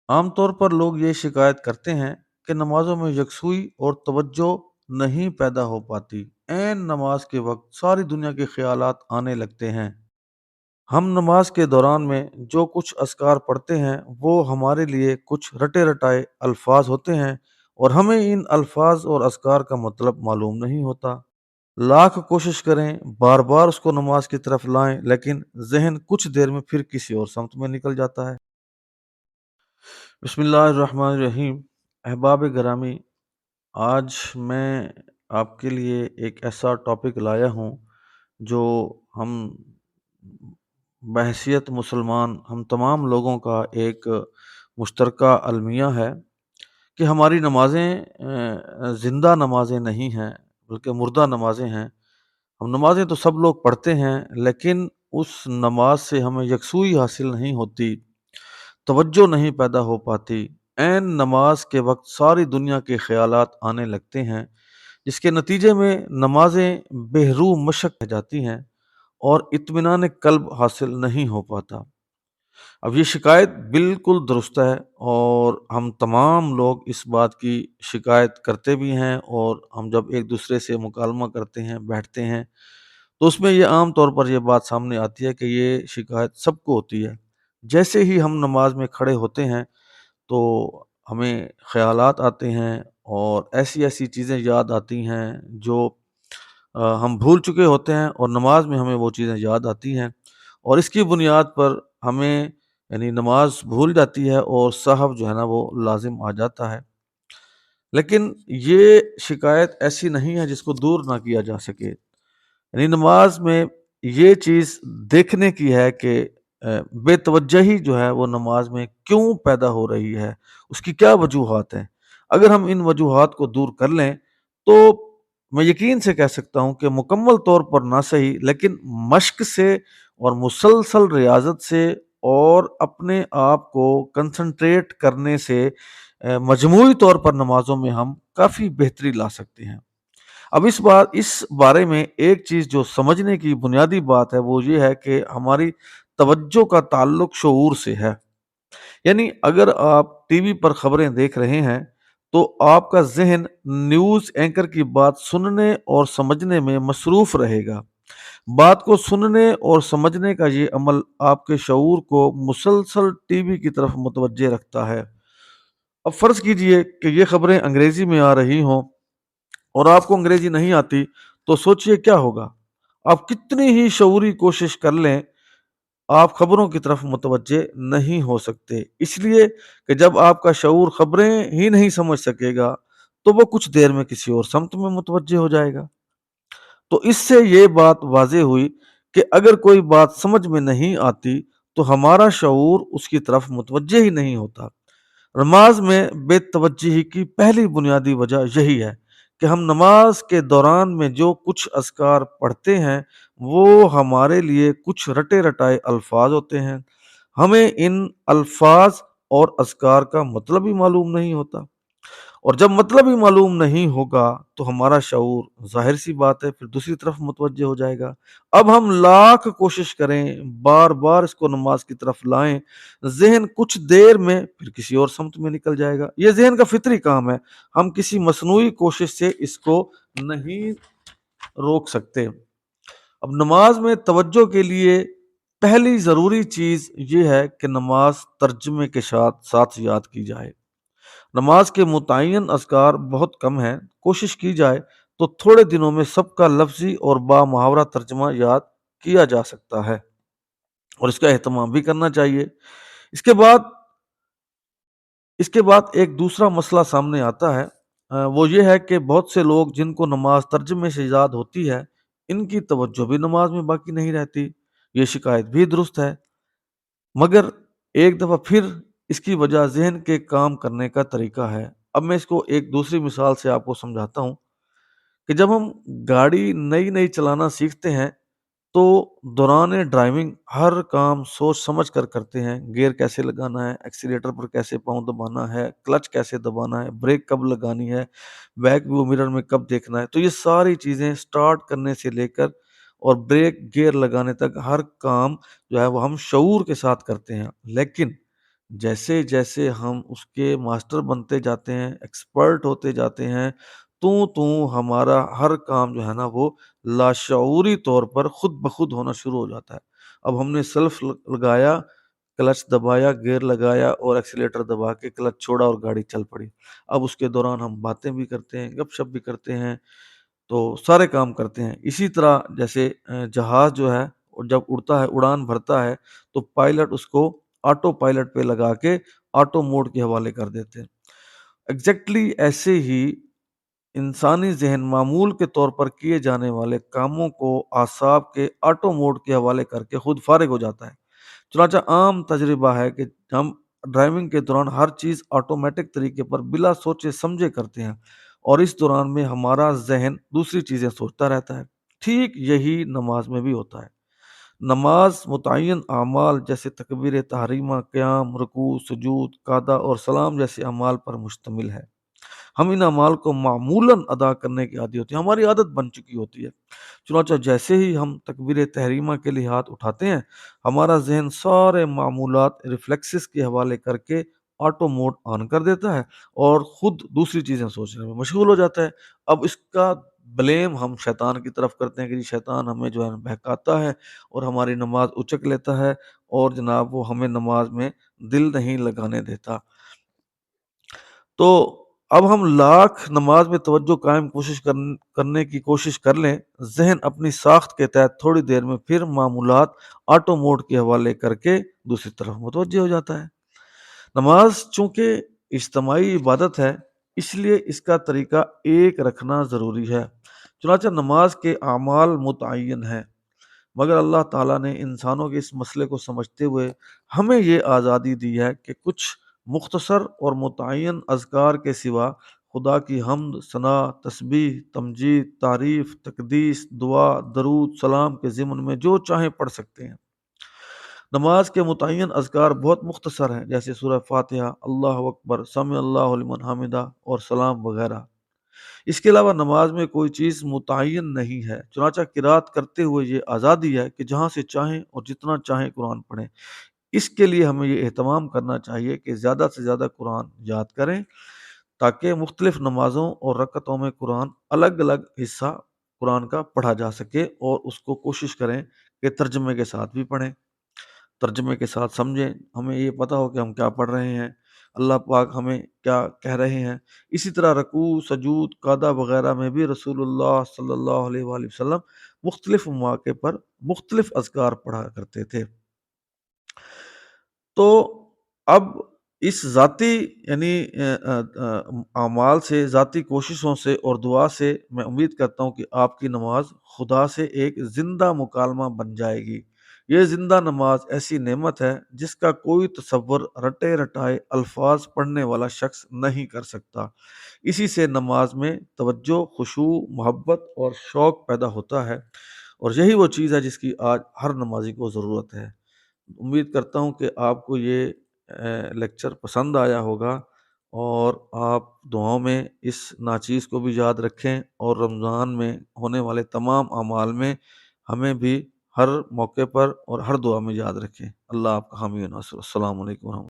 عام طور پر لوگ یہ شکایت کرتے ہیں کہ نمازوں میں یکسوئی اور توجہ نہیں پیدا ہو پاتی۔ عین نماز کے وقت ساری دنیا کے خیالات آنے لگتے ہیں۔ ہم نماز کے دوران میں جو کچھ اذکار پڑھتے ہیں وہ ہمارے لیے کچھ رٹے رٹائے الفاظ ہوتے ہیں، اور ہمیں ان الفاظ اور اذکار کا مطلب معلوم نہیں ہوتا۔ لاکھ کوشش کریں، بار بار اس کو نماز کی طرف لائیں، لیکن ذہن کچھ دیر میں پھر کسی اور سمت میں نکل جاتا ہے۔ بسم اللہ الرحمن الرحیم۔ احباب گرامی، آج میں آپ کے لیے ایک ایسا ٹاپک لایا ہوں جو ہم بحیثیت مسلمان ہم تمام لوگوں کا ایک مشترکہ المیہ ہے کہ ہماری نمازیں زندہ نمازیں نہیں ہیں بلکہ مردہ نمازیں ہیں۔ ہم نمازیں تو سب لوگ پڑھتے ہیں، لیکن اس نماز سے ہمیں یکسوئی حاصل نہیں ہوتی، توجہ نہیں پیدا ہو پاتی۔ عین نماز کے وقت ساری دنیا کے خیالات آنے لگتے ہیں، جس کے نتیجے میں نمازیں بے روح مشق رہ جاتی ہیں اور اطمینان قلب حاصل نہیں ہو پاتا۔ اب یہ شکایت بالکل درست ہے، اور ہم تمام لوگ اس بات کی شکایت کرتے بھی ہیں، اور ہم جب ایک دوسرے سے مکالمہ کرتے ہیں، بیٹھتے ہیں، تو اس میں یہ عام طور پر یہ بات سامنے آتی ہے کہ یہ شکایت سب کو ہوتی ہے۔ جیسے ہی ہم نماز میں کھڑے ہوتے ہیں تو ہمیں خیالات آتے ہیں، اور ایسی ایسی چیزیں یاد آتی ہیں جو ہم بھول چکے ہوتے ہیں، اور نماز میں ہمیں وہ چیزیں یاد آتی ہیں، اور اس کی بنیاد پر ہمیں یعنی نماز بھول جاتی ہے اور سہو جو ہے نا وہ لازم آ جاتا ہے۔ لیکن یہ شکایت ایسی نہیں ہے جس کو دور نہ کیا جا سکے۔ یعنی نماز میں یہ چیز دیکھنے کی ہے کہ بے توجہی جو ہے وہ نماز میں کیوں پیدا ہو رہی ہے، اس کی کیا وجوہات ہیں۔ اگر ہم ان وجوہات کو دور کر لیں تو میں یقین سے کہہ سکتا ہوں کہ مکمل طور پر نہ صحیح، لیکن مشق سے اور مسلسل ریاضت سے اور اپنے آپ کو کنسنٹریٹ کرنے سے مجموعی طور پر نمازوں میں ہم کافی بہتری لا سکتے ہیں۔ اب اس بارے میں ایک چیز جو سمجھنے کی بنیادی بات ہے وہ یہ ہے کہ ہماری توجہ کا تعلق شعور سے ہے۔ یعنی اگر آپ ٹی وی پر خبریں دیکھ رہے ہیں تو آپ کا ذہن نیوز اینکر کی بات سننے اور سمجھنے میں مصروف رہے گا۔ بات کو سننے اور سمجھنے کا یہ عمل آپ کے شعور کو مسلسل ٹی وی کی طرف متوجہ رکھتا ہے۔ اب فرض کیجئے کہ یہ خبریں انگریزی میں آ رہی ہوں اور آپ کو انگریزی نہیں آتی، تو سوچئے کیا ہوگا۔ آپ کتنی ہی شعوری کوشش کر لیں، آپ خبروں کی طرف متوجہ نہیں ہو سکتے، اس لیے کہ جب آپ کا شعور خبریں ہی نہیں سمجھ سکے گا تو وہ کچھ دیر میں کسی اور سمت میں متوجہ ہو جائے گا۔ تو اس سے یہ بات واضح ہوئی کہ اگر کوئی بات سمجھ میں نہیں آتی تو ہمارا شعور اس کی طرف متوجہ ہی نہیں ہوتا۔ نماز میں بے توجہی کی پہلی بنیادی وجہ یہی ہے کہ ہم نماز کے دوران میں جو کچھ اذکار پڑھتے ہیں وہ ہمارے لیے کچھ رٹے رٹائے الفاظ ہوتے ہیں۔ ہمیں ان الفاظ اور اذکار کا مطلب ہی معلوم نہیں ہوتا، اور جب مطلب ہی معلوم نہیں ہوگا تو ہمارا شعور ظاہر سی بات ہے پھر دوسری طرف متوجہ ہو جائے گا۔ اب ہم لاکھ کوشش کریں، بار بار اس کو نماز کی طرف لائیں، ذہن کچھ دیر میں پھر کسی اور سمت میں نکل جائے گا۔ یہ ذہن کا فطری کام ہے، ہم کسی مصنوعی کوشش سے اس کو نہیں روک سکتے۔ اب نماز میں توجہ کے لیے پہلی ضروری چیز یہ ہے کہ نماز ترجمے کے ساتھ یاد کی جائے۔ نماز کے متعین اذکار بہت کم ہیں، کوشش کی جائے تو تھوڑے دنوں میں سب کا لفظی اور با محاورہ ترجمہ یاد کیا جا سکتا ہے، اور اس کا اہتمام بھی کرنا چاہیے۔ اس کے بعد ایک دوسرا مسئلہ سامنے آتا ہے، وہ یہ ہے کہ بہت سے لوگ جن کو نماز ترجمے سے یاد ہوتی ہے، ان کی توجہ بھی نماز میں باقی نہیں رہتی۔ یہ شکایت بھی درست ہے، مگر ایک دفعہ پھر اس کی وجہ ذہن کے کام کرنے کا طریقہ ہے۔ اب میں اس کو ایک دوسری مثال سے آپ کو سمجھاتا ہوں کہ جب ہم گاڑی نئی نئی چلانا سیکھتے ہیں تو دوران ڈرائیونگ ہر کام سوچ سمجھ کر کرتے ہیں۔ گیئر کیسے لگانا ہے، ایکسیلیٹر پر کیسے پاؤں دبانا ہے، کلچ کیسے دبانا ہے، بریک کب لگانی ہے، بیک ویو مرر میں کب دیکھنا ہے۔ تو یہ ساری چیزیں سٹارٹ کرنے سے لے کر اور بریک گیئر لگانے تک ہر کام جو ہے وہ ہم شعور کے ساتھ کرتے ہیں، لیکن جیسے جیسے ہم اس کے ماسٹر بنتے جاتے ہیں، ایکسپرٹ ہوتے جاتے ہیں، ہمارا ہر کام جو ہے نا وہ لاشعوری طور پر خود بخود ہونا شروع ہو جاتا ہے۔ اب ہم نے سیلف لگایا، کلچ دبایا، گیئر لگایا اور ایکسیلیٹر دبا کے کلچ چھوڑا اور گاڑی چل پڑی۔ اب اس کے دوران ہم باتیں بھی کرتے ہیں، گپ شپ بھی کرتے ہیں، تو سارے کام کرتے ہیں۔ اسی طرح جیسے جہاز جو ہے جب اڑتا ہے، اڑان بھرتا ہے، تو پائلٹ اس کو آٹو پائلٹ پہ لگا کے آٹو موڈ کے حوالے کر دیتے ہیں۔ ایگزیکٹلی ایسے ہی انسانی ذہن معمول کے طور پر کیے جانے والے کاموں کو اعصاب کے آٹو موڈ کے حوالے کر کے خود فارغ ہو جاتا ہے۔ چنانچہ عام تجربہ ہے کہ ہم ڈرائیونگ کے دوران ہر چیز آٹومیٹک طریقے پر بلا سوچے سمجھے کرتے ہیں، اور اس دوران میں ہمارا ذہن دوسری چیزیں سوچتا رہتا ہے۔ ٹھیک یہی نماز میں بھی ہوتا ہے۔ نماز متعین اعمال جیسے تکبیر تحریمہ، قیام، رکوع، سجود، قعدہ اور سلام جیسے اعمال پر مشتمل ہے۔ ہم ان اعمال کو معمولاً ادا کرنے کی عادی ہوتی ہے، ہماری عادت بن چکی ہوتی ہے۔ چنانچہ جیسے ہی ہم تکبیر تحریمہ کے لیے ہاتھ اٹھاتے ہیں، ہمارا ذہن سارے معمولات ریفلیکسز کے حوالے کر کے آٹو موڈ آن کر دیتا ہے اور خود دوسری چیزیں سوچنے میں مشغول ہو جاتا ہے۔ اب اس کا بلیم ہم شیطان کی طرف کرتے ہیں کہ جی شیطان ہمیں جو ہے بہکاتا ہے اور ہماری نماز اچک لیتا ہے، اور جناب وہ ہمیں نماز میں دل نہیں لگانے دیتا۔ تو اب ہم لاکھ نماز میں توجہ قائم کرنے کی کوشش کر لیں، ذہن اپنی ساخت کے تحت تھوڑی دیر میں پھر معمولات آٹو موڈ کے حوالے کر کے دوسری طرف متوجہ ہو جاتا ہے۔ نماز چونکہ اجتماعی عبادت ہے، اس لیے اس کا طریقہ ایک رکھنا ضروری ہے۔ چنانچہ نماز کے اعمال متعین ہیں، مگر اللہ تعالیٰ نے انسانوں کے اس مسئلے کو سمجھتے ہوئے ہمیں یہ آزادی دی ہے کہ کچھ مختصر اور متعین اذکار کے سوا خدا کی حمد، ثنا، تسبیح، تمجید، تعریف، تقدیس، دعا، درود، سلام کے ضمن میں جو چاہیں پڑھ سکتے ہیں۔ نماز کے متعین اذکار بہت مختصر ہیں، جیسے سورہ فاتحہ، اللہ اکبر، سمع اللہ لمن حمدہ اور سلام وغیرہ۔ اس کے علاوہ نماز میں کوئی چیز متعین نہیں ہے، چنانچہ قرات کرتے ہوئے یہ آزادی ہے کہ جہاں سے چاہیں اور جتنا چاہیں قرآن پڑھیں۔ اس کے لیے ہمیں یہ اہتمام کرنا چاہیے کہ زیادہ سے زیادہ قرآن یاد کریں، تاکہ مختلف نمازوں اور رکعتوں میں قرآن الگ الگ حصہ قرآن کا پڑھا جا سکے، اور اس کو کوشش کریں کہ ترجمے کے ساتھ بھی پڑھیں، ترجمے کے ساتھ سمجھیں، ہمیں یہ پتہ ہو کہ ہم کیا پڑھ رہے ہیں، اللہ پاک ہمیں کیا کہہ رہے ہیں۔ اسی طرح رکوع، سجود، قعدہ وغیرہ میں بھی رسول اللہ صلی اللہ علیہ وآلہ وسلم مختلف مواقع پر مختلف اذکار پڑھا کرتے تھے۔ تو اب اس ذاتی یعنی اعمال سے، ذاتی کوششوں سے اور دعا سے میں امید کرتا ہوں کہ آپ کی نماز خدا سے ایک زندہ مکالمہ بن جائے گی۔ یہ زندہ نماز ایسی نعمت ہے جس کا کوئی تصور رٹے رٹائے الفاظ پڑھنے والا شخص نہیں کر سکتا۔ اسی سے نماز میں توجہ، خشوع، محبت اور شوق پیدا ہوتا ہے، اور یہی وہ چیز ہے جس کی آج ہر نمازی کو ضرورت ہے۔ امید کرتا ہوں کہ آپ کو یہ لیکچر پسند آیا ہوگا، اور آپ دعاؤں میں اس ناچیز کو بھی یاد رکھیں، اور رمضان میں ہونے والے تمام اعمال میں ہمیں بھی ہر موقع پر اور ہر دعا میں یاد رکھیں۔ اللہ آپ کا حامی و ناصر۔ السلام علیکم ورحمۃ اللہ۔